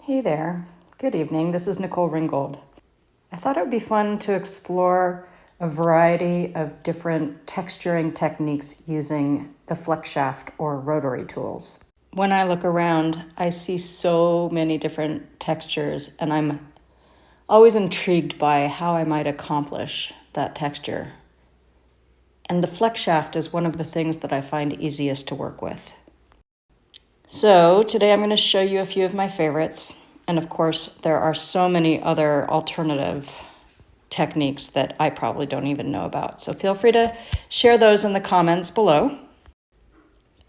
Hey there. Good evening. This is Nicole Ringgold. I thought it would be fun to explore a variety of different texturing techniques using the flex shaft or rotary tools. When I look around, I see so many different textures, and I'm always intrigued by how I might accomplish that texture. And the flex shaft is one of the things that I find easiest to work with. So today I'm going to show you a few of my favorites. And of course, there are so many other alternative techniques that I probably don't even know about. So feel free to share those in the comments below.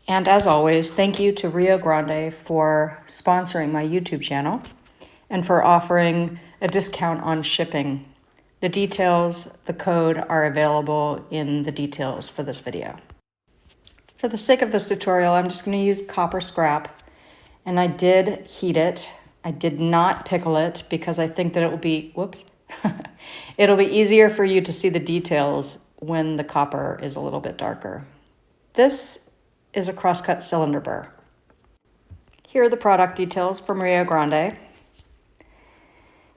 And as always, thank you to Rio Grande for sponsoring my YouTube channel and for offering a discount on shipping. The details, the code are available in the details for this video. For the sake of this tutorial, I'm just going to use copper scrap, and I did heat it. I did not pickle it because I think that it will be, it'll be easier for you to see the details when the copper is a little bit darker. This is a crosscut cylinder burr. Here are the product details from Rio Grande.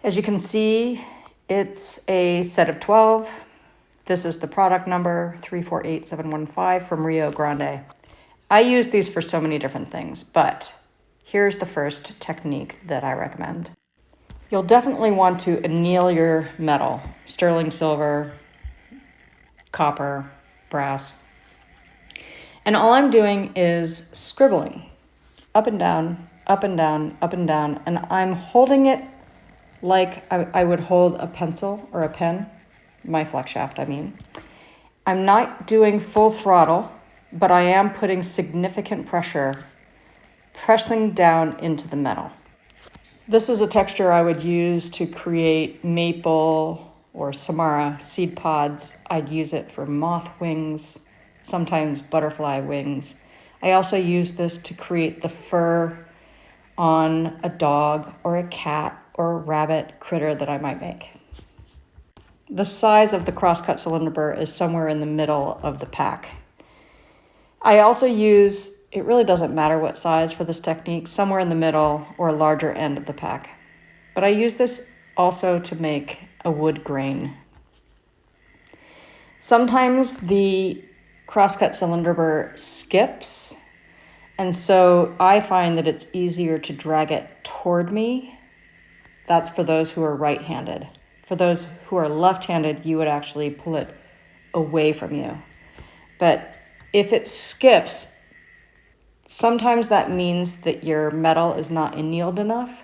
As you can see, it's a set of 12. This is the product number 348715 from Rio Grande. I use these for so many different things, but here's the first technique that I recommend. You'll definitely want to anneal your metal, sterling silver, copper, brass. And all I'm doing is scribbling up and down, up and down, up and down, and I'm holding it like I would hold a pencil or a pen, my flex shaft, I mean. I'm not doing full throttle, but I am putting significant pressure, pressing down into the metal. This is a texture I would use to create maple or samara seed pods. I'd use it for moth wings, sometimes butterfly wings. I also use this to create the fur on a dog or a cat or a rabbit critter that I might make. The size of the crosscut cylinder burr is somewhere in the middle of the pack. I also use, it really doesn't matter what size for this technique, somewhere in the middle or larger end of the pack. But I use this also to make a wood grain. Sometimes the crosscut cylinder burr skips, and so I find that it's easier to drag it toward me. That's for those who are right-handed. For those who are left-handed, you would actually pull it away from you. But if it skips, sometimes that means that your metal is not annealed enough.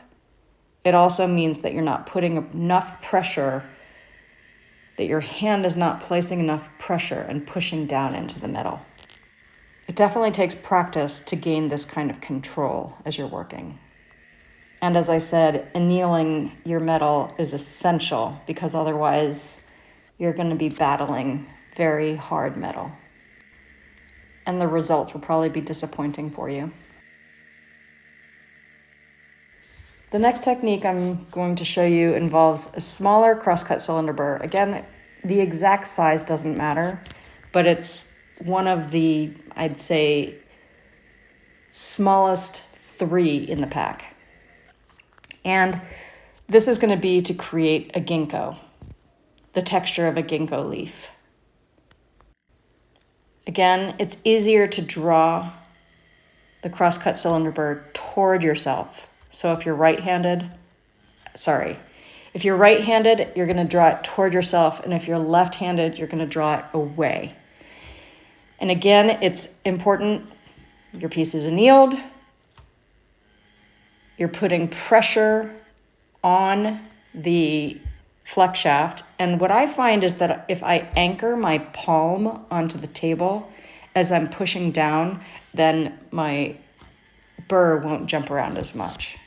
It also means that you're not putting enough pressure, that your hand is not placing enough pressure and pushing down into the metal. It definitely takes practice to gain this kind of control as you're working. And as I said, annealing your metal is essential because otherwise you're going to be battling very hard metal. And the results will probably be disappointing for you. The next technique I'm going to show you involves a smaller crosscut cylinder burr. Again, the exact size doesn't matter, but it's one of the, I'd say, smallest 3 in the pack. And this is going to be to create a ginkgo, the texture of a ginkgo leaf. Again, it's easier to draw the crosscut cylinder burr toward yourself. So if you're right-handed, you're going to draw it toward yourself, and if you're left-handed, you're going to draw it away. And again, it's important, your piece is annealed, you're putting pressure on the flex shaft. And what I find is that if I anchor my palm onto the table as I'm pushing down, then my burr won't jump around as much.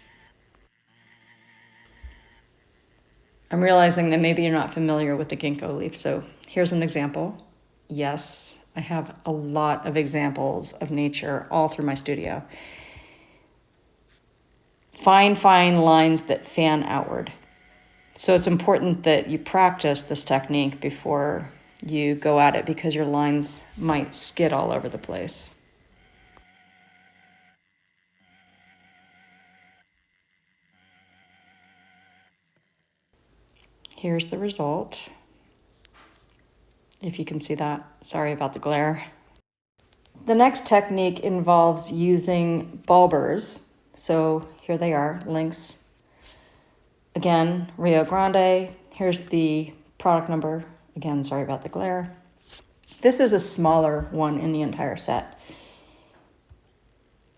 I'm realizing that maybe you're not familiar with the ginkgo leaf, so here's an example. Yes, I have a lot of examples of nature all through my studio. Fine lines that fan outward. So it's important that you practice this technique before you go at it because your lines might skid all over the place. Here's the result. If you can see that, sorry about the glare. The next technique involves using bulbers. So here they are, links. Again, Rio Grande. Here's the product number. Again, sorry about the glare. This is a smaller one in the entire set.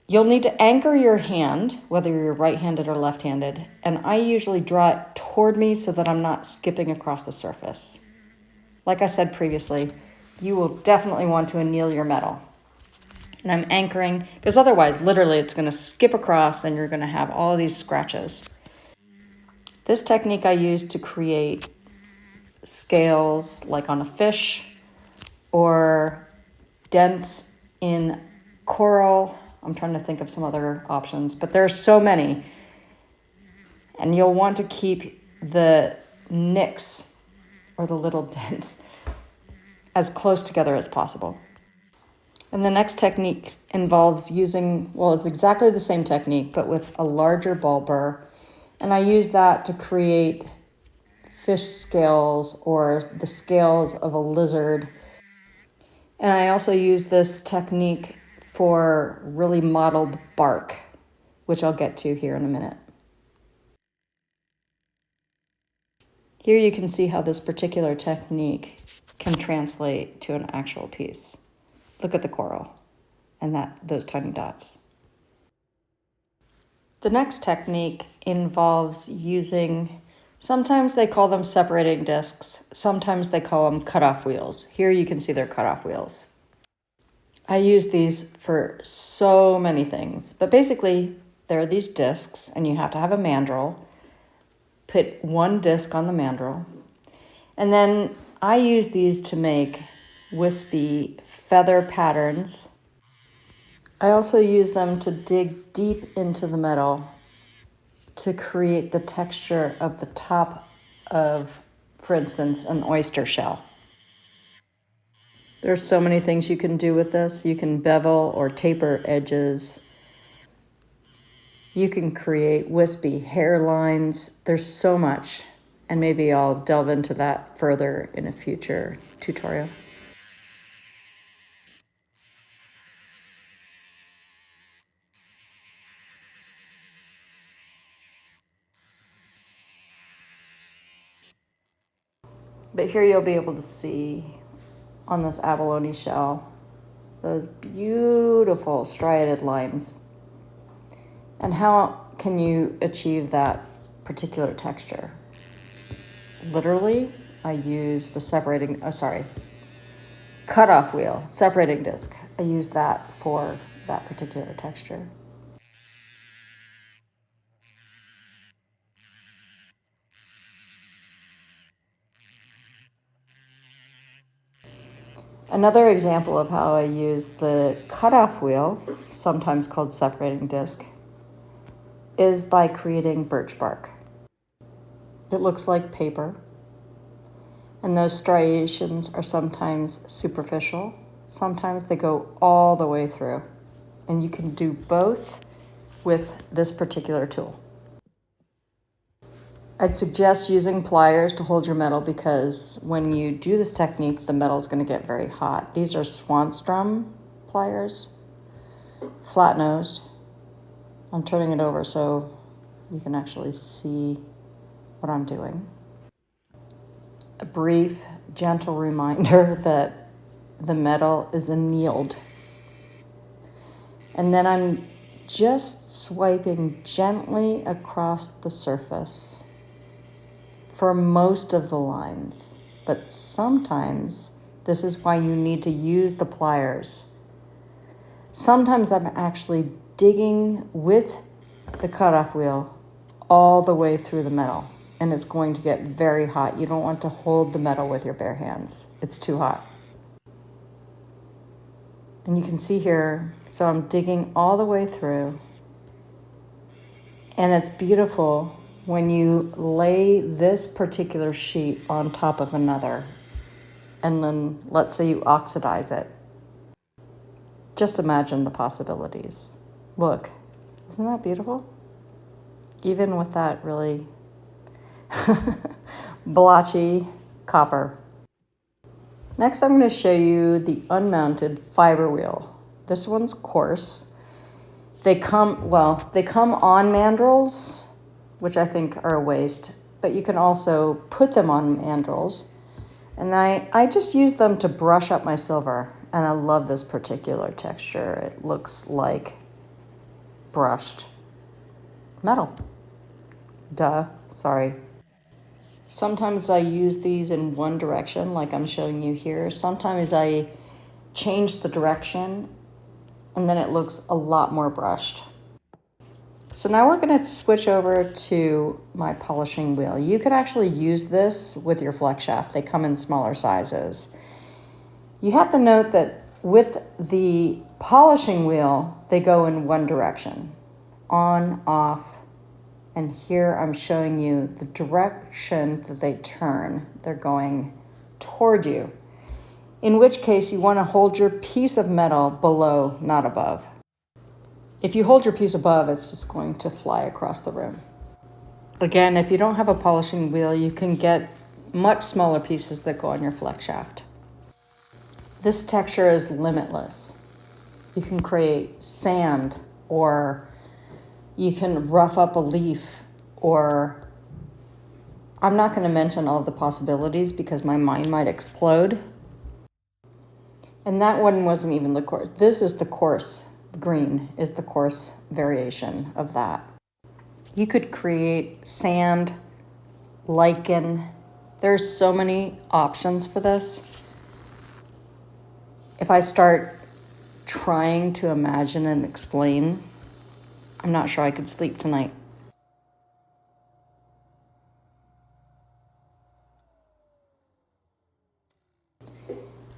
You'll need to anchor your hand, whether you're right-handed or left-handed, and I usually draw it toward me so that I'm not skipping across the surface. Like I said previously, you will definitely want to anneal your metal. And I'm anchoring, because otherwise, literally, it's going to skip across and you're going to have all of these scratches. This technique I use to create scales like on a fish or dents in coral. I'm trying to think of some other options, but there are so many. And you'll want to keep the nicks or the little dents as close together as possible. And the next technique involves using, well, it's exactly the same technique, but with a larger bulb burr. And I use that to create fish scales or the scales of a lizard. And I also use this technique for really mottled bark, which I'll get to here in a minute. Here you can see how this particular technique can translate to an actual piece. Look at the coral and those tiny dots. The next technique involves using, sometimes they call them separating discs, sometimes they call them cutoff wheels. Here you can see they're cutoff wheels. I use these for so many things, but basically there are these discs and you have to have a mandrel. Put one disc on the mandrel, and then I use these to make wispy feather patterns. I also use them to dig deep into the metal to create the texture of the top of, for instance, an oyster shell. There's so many things you can do with this. You can bevel or taper edges. You can create wispy hairlines. There's so much, and maybe I'll delve into that further in a future tutorial. But here you'll be able to see on this abalone shell those beautiful striated lines. And how can you achieve that particular texture? Literally, I use the cutoff wheel, separating disc. I use that for that particular texture. Another example of how I use the cutoff wheel, sometimes called separating disc, is by creating birch bark. It looks like paper, and those striations are sometimes superficial, sometimes they go all the way through, and you can do both with this particular tool. I'd suggest using pliers to hold your metal because when you do this technique, the metal is going to get very hot. These are Swanstrom pliers, flat-nosed. I'm turning it over so you can actually see what I'm doing. A brief, gentle reminder that the metal is annealed. And then I'm just swiping gently across the surface for most of the lines, but sometimes this is why you need to use the pliers. Sometimes I'm actually digging with the cutoff wheel all the way through the metal, and it's going to get very hot. You don't want to hold the metal with your bare hands. It's too hot. And you can see here, so I'm digging all the way through, and it's beautiful when you lay this particular sheet on top of another, and then let's say you oxidize it. Just imagine the possibilities. Look, isn't that beautiful? Even with that really blotchy copper. Next, I'm going to show you the unmounted fiber wheel. This one's coarse. They come on mandrels, which I think are a waste, but you can also put them on mandrels. And I just use them to brush up my silver, and I love this particular texture. It looks like brushed metal. Duh, sorry. Sometimes I use these in one direction, like I'm showing you here. Sometimes I change the direction, and then it looks a lot more brushed. So now we're going to switch over to my polishing wheel. You could actually use this with your flex shaft. They come in smaller sizes. You have to note that with the polishing wheel, they go in one direction, on, off, and here I'm showing you the direction that they turn. They're going toward you, in which case you want to hold your piece of metal below, not above. If you hold your piece above, it's just going to fly across the room. Again, if you don't have a polishing wheel, you can get much smaller pieces that go on your flex shaft. This texture is limitless. You can create sand, or you can rough up a leaf, or I'm not going to mention all of the possibilities because my mind might explode. And that one wasn't even the coarse. This is the coarse. Green is the coarse variation of that. You could create sand, lichen. There's so many options for this. If I start trying to imagine and explain, I'm not sure I could sleep tonight.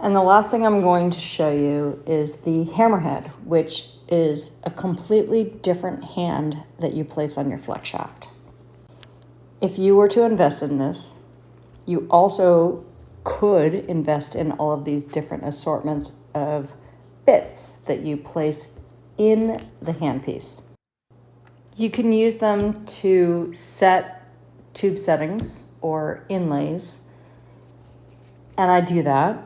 And the last thing I'm going to show you is the hammerhead, which is a completely different hand that you place on your flex shaft. If you were to invest in this, you also could invest in all of these different assortments of bits that you place in the handpiece. You can use them to set tube settings or inlays, and I do that.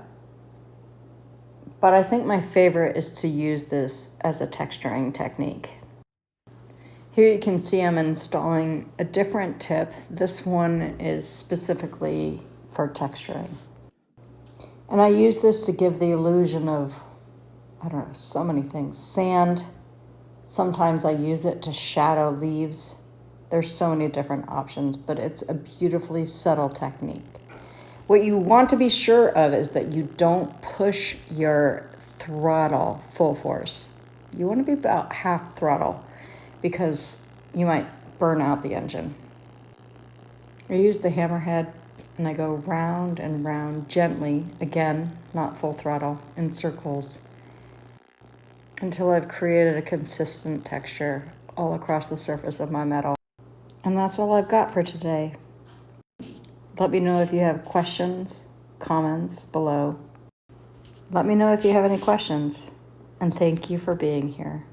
But I think my favorite is to use this as a texturing technique. Here you can see I'm installing a different tip. This one is specifically for texturing. And I use this to give the illusion of, so many things. Sand. Sometimes I use it to shadow leaves. There's so many different options, but it's a beautifully subtle technique. What you want to be sure of is that you don't push your throttle full force. You want to be about half throttle because you might burn out the engine. I use the hammerhead and I go round and round gently, again, not full throttle, in circles until I've created a consistent texture all across the surface of my metal. And that's all I've got for today. Let me know if you have questions, comments below. Let me know if you have any questions, and thank you for being here.